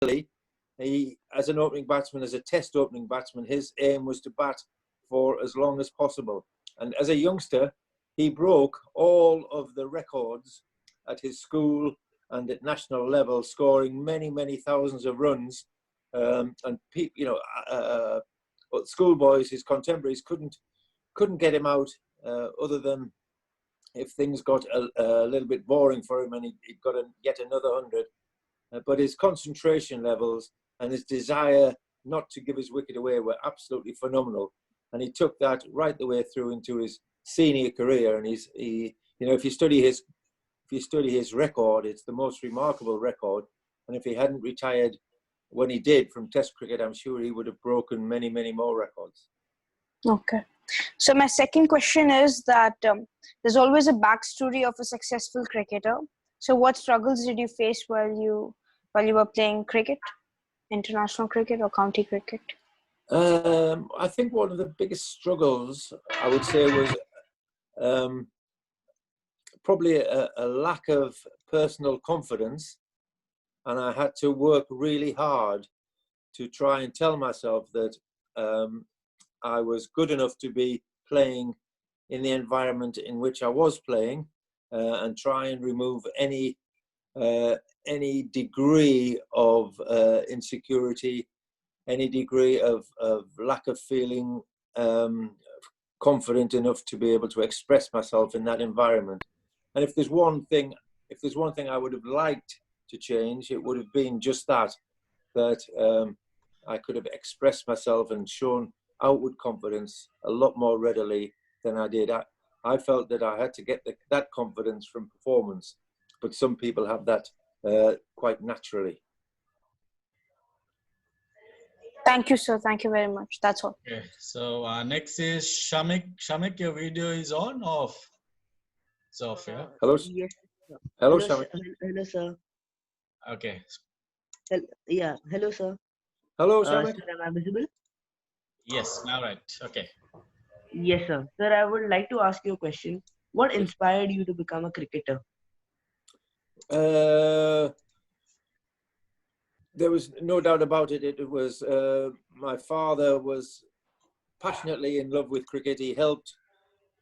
initially, he, as an opening batsman, as a test opening batsman, his aim was to bat for as long as possible. And as a youngster, he broke all of the records at his school and at national level, scoring many, many thousands of runs. And schoolboys, his contemporaries, couldn't get him out other than if things got a little bit boring for him and he'd got yet another 100. But his concentration levels and his desire not to give his wicket away were absolutely phenomenal. And he took that right the way through into his senior career. And if you study his record, it's the most remarkable record. And if he hadn't retired when he did from Test cricket, I'm sure he would have broken many, many more records. Okay. So my second question is that there's always a backstory of a successful cricketer. So what struggles did you face while you were playing cricket, international cricket or county cricket? I think one of the biggest struggles, I would say, was probably a lack of personal confidence. And I had to work really hard to try and tell myself that I was good enough to be playing in the environment in which I was playing, and try and remove any degree of insecurity, any degree of lack of feeling confident enough to be able to express myself in that environment. And if there's one thing I would have liked to change, it would have been just that I could have expressed myself and shown outward confidence a lot more readily than I did. I felt that I had to get that confidence from performance, but some people have that quite naturally. Thank you, sir. Thank you very much. That's all. Okay. So next is Shamik. Shamik, your video is on or off? It's off, yeah? Hello? Yes. Hello, Shamik. Hello, sir. Okay. Yeah. Hello, sir. Hello, Shamik. Sir, am I visible? Yes, now right. Okay. Yes, sir. Sir, I would like to ask you a question. What inspired you to become a cricketer? There was no doubt about it. It was my father was passionately in love with cricket. He helped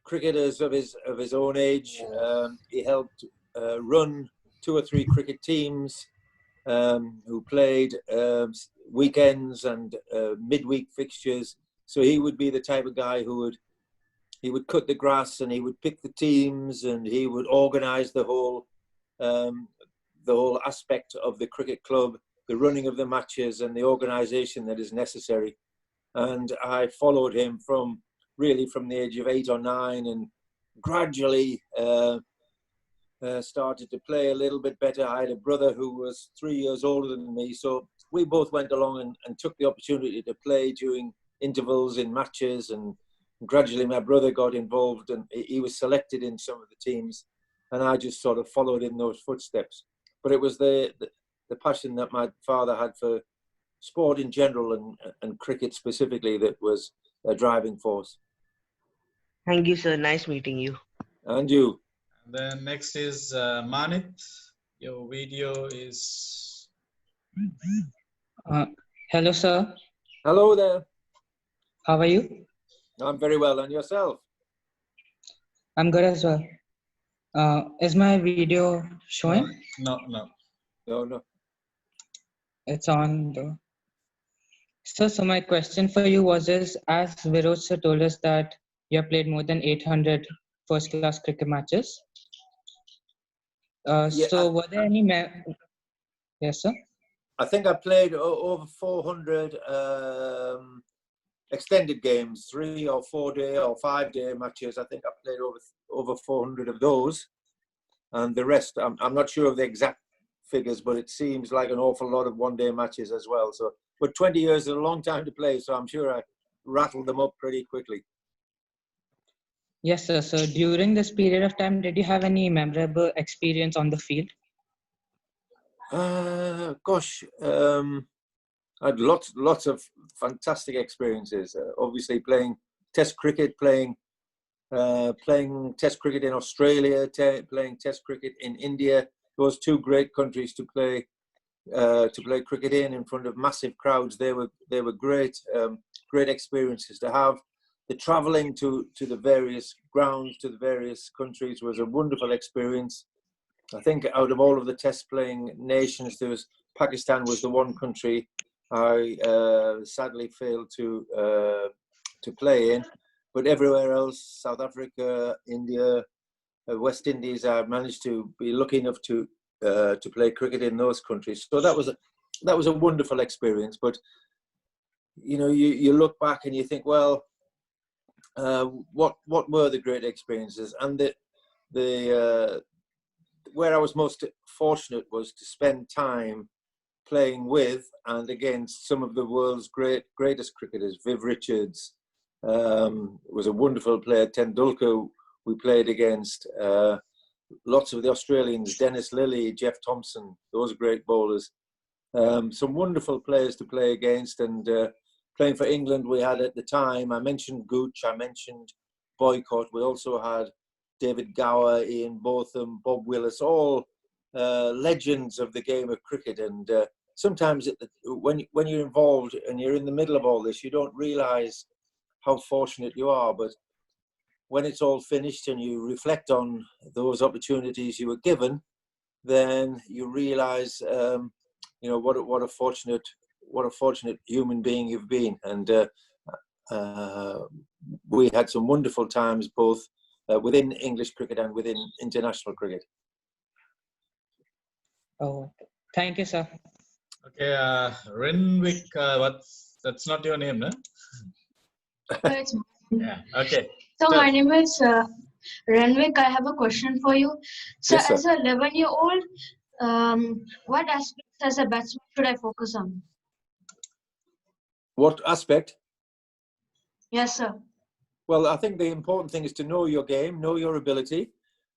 cricketers of his own age. He helped run 2 or 3 cricket teams who played weekends and midweek fixtures. So he would be the type of guy who would cut the grass and he would pick the teams and he would organise the whole aspect of the cricket club, the running of the matches and the organisation that is necessary. And I followed him from the age of 8 or 9 and gradually started to play a little bit better. I had a brother who was 3 years older than me, so we both went along and took the opportunity to play during intervals in matches, and gradually my brother got involved and he was selected in some of the teams, and I just sort of followed in those footsteps. But it was the passion that my father had for sport in general and cricket specifically that was a driving force. Thank you, sir. Nice meeting you. And you. And then next is Manit. Your video is... Hello, sir. Hello there. How are you? I'm very well. And yourself? I'm good as well. Is my video showing? No. It's on though. So my question for you was as Viroj sir told us that you have played more than 800 first-class cricket matches. So were there any... Yes, sir? I think I played over 400 extended games, 3 or 4 day or 5 day matches. I think I played over 400 of those. And the rest, I'm not sure of the exact figures, but it seems like an awful lot of 1 day matches as well. So, but 20 years is a long time to play, so I'm sure I rattled them up pretty quickly. Yes, sir. So during this period of time, did you have any memorable experience on the field? Gosh, I had lots of fantastic experiences. Obviously, playing Test cricket, playing Test cricket in Australia, playing Test cricket in India. Those 2 great countries to play to play cricket in front of massive crowds. They were great, great experiences to have. The travelling to the various grounds, to the various countries, was a wonderful experience. I think out of all of the test playing nations, Pakistan was the one country I sadly failed to play in, but everywhere else, South Africa, India, West Indies, I managed to be lucky enough to play cricket in those countries. So that was a wonderful experience. But you know, you look back and you think, well, what were the great experiences? And the where I was most fortunate was to spend time playing with and against some of the world's greatest cricketers. Viv Richards was a wonderful player. Tendulkar we played against. Lots of the Australians, Dennis Lillee, Jeff Thompson, those great bowlers. Some wonderful players to play against. And playing for England, we had at the time, I mentioned Gooch, I mentioned Boycott. We also had David Gower, Ian Botham, Bob Willis, all legends of the game of cricket. And sometimes when you're involved and you're in the middle of all this, you don't realise how fortunate you are. But when it's all finished and you reflect on those opportunities you were given, then you realise, you know, what a fortunate human being you've been. And we had some wonderful times both within English cricket and within international cricket. Oh, thank you, sir. Okay, Renwick, that's not your name, no? It's Yeah, okay. So my name is Renwick. I have a question for you. So Yes, sir. as a 11-year-old, what aspects as a batsman should I focus on? What aspect? Yes, sir. Well, I think the important thing is to know your game, know your ability,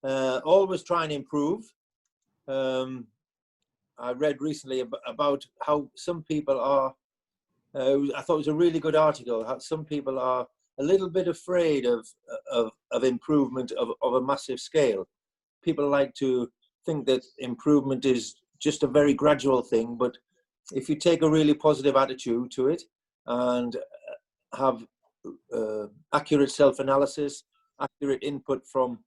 always try and improve. I read recently about how some people are, I thought it was a really good article, how some people are a little bit afraid of improvement of a massive scale. People like to think that improvement is just a very gradual thing, but if you take a really positive attitude to it and have accurate self-analysis, accurate input from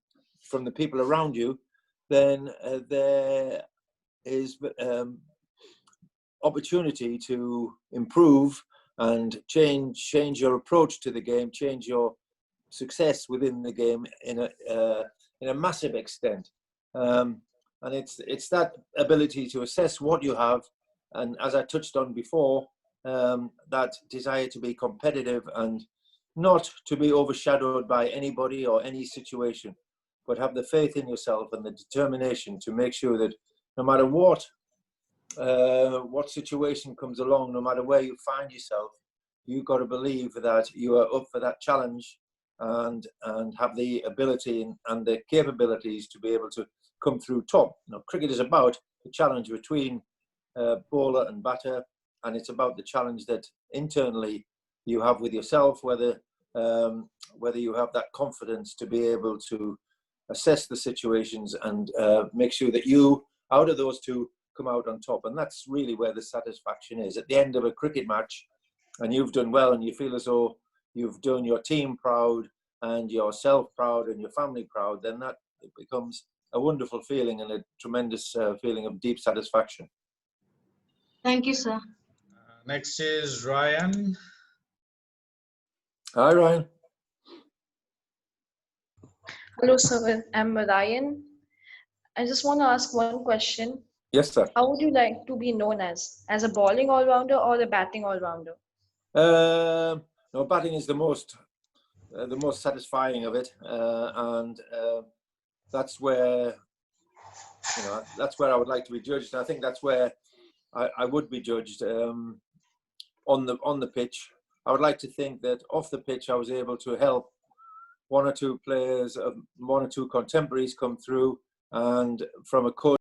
the people around you, then there is opportunity to improve and change your approach to the game, change your success within the game in a massive extent. And it's that ability to assess what you have, and as I touched on before, that desire to be competitive and not to be overshadowed by anybody or any situation, but have the faith in yourself and the determination to make sure that no matter what situation comes along, no matter where you find yourself, you've got to believe that you are up for that challenge and have the ability and the capabilities to be able to come through top. You know, cricket is about the challenge between bowler and batter, and it's about the challenge that internally you have with yourself, whether you have that confidence to be able to assess the situations and make sure that you, out of those two, come out on top. And that's really where the satisfaction is. At the end of a cricket match, and you've done well and you feel as though you've done your team proud and yourself proud and your family proud, then that becomes a wonderful feeling and a tremendous feeling of deep satisfaction. Thank you, sir. Next is Ryan. Hi, Ryan. Hello, sir. I'm Ryan. I just want to ask one question. Yes, sir. How would you like to be known as a bowling all-rounder or a batting all-rounder? No, batting is the most satisfying of it, and that's where I would like to be judged. And I think that's where I would be judged on the pitch. I would like to think that off the pitch I was able to help one or two players, one or two contemporaries come through, and from a coach